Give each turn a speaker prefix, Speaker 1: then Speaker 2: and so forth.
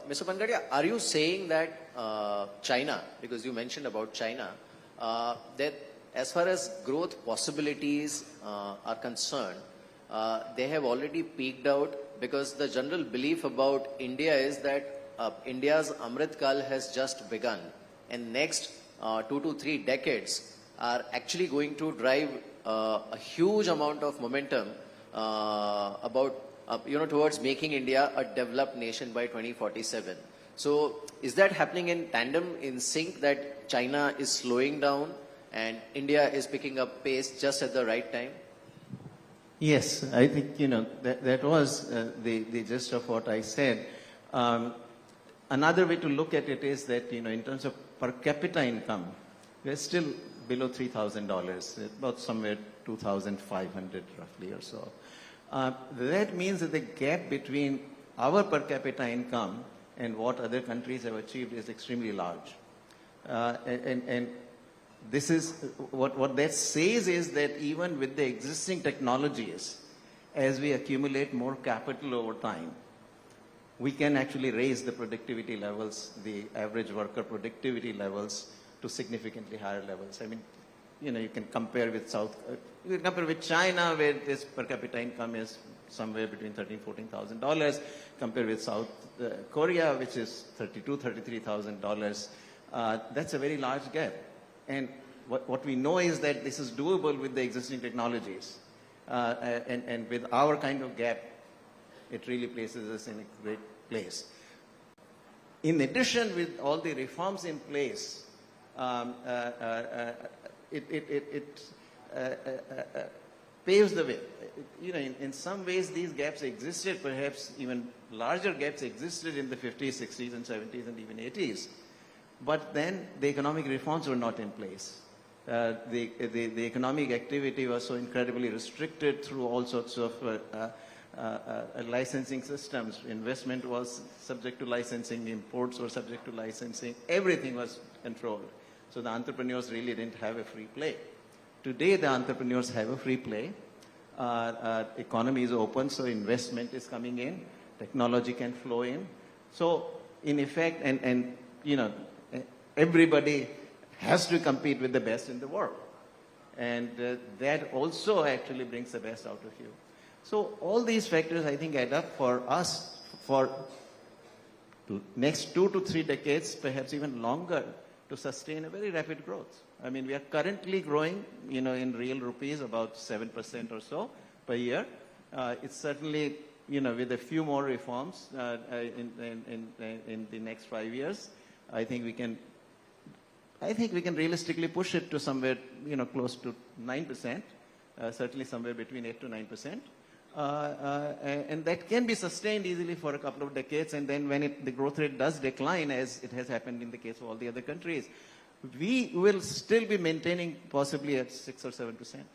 Speaker 1: Mr. Panagariya, are you saying that China, because you mentioned about China, that as far as growth possibilities are concerned, they have already peaked out, because the general belief about India is that India's Amritkaal has just begun, and next 2 to 3 decades are actually going to drive a huge amount of momentum towards making India a developed nation by 2047. So is that happening in tandem, in sync, that China is slowing down and India is picking up pace just at the right time?
Speaker 2: Yes, I think, that was the gist of what I said. Another way to look at it is that, in terms of per capita income, we're still below $3,000, about somewhere 2,500 roughly or so. That means that the gap between our per capita income and what other countries have achieved is extremely large. And this is, what that says is that even with the existing technologies, as we accumulate more capital over time, we can actually raise the productivity levels, the average worker productivity levels, to significantly higher levels. I mean, you can compare with China, where this per capita income is somewhere between $13,000-14,000, compare with South Korea, which is $32,000-33,000. That's a very large gap. And what we know is that this is doable with the existing technologies. And with our kind of gap, it really places us in a great place. In addition, with all the reforms in place, it paves the way. In some ways, these gaps existed, perhaps even larger gaps existed in the 50s, 60s, and 70s, and even 80s. But then the economic reforms were not in place. The economic activity was so incredibly restricted through all sorts of licensing systems. Investment was subject to licensing, imports were subject to licensing, everything was controlled. So the entrepreneurs really didn't have a free play. Today, the entrepreneurs have a free play. Economy is open, so investment is coming in, technology can flow in. So in effect, and everybody has to compete with the best in the world. And that also actually brings the best out of you. So all these factors, I think, add up for us for next 2 to 3 decades, perhaps even longer, to sustain a very rapid growth. I mean, we are currently growing, in real rupees, about 7% or so per year. It's certainly, with a few more reforms in the next 5 years, I think we can realistically push it to somewhere, close to 9%, certainly somewhere between 8 to 9%. And that can be sustained easily for a couple of decades, and then when the growth rate does decline, as it has happened in the case of all the other countries, we will still be maintaining possibly at 6 or 7%.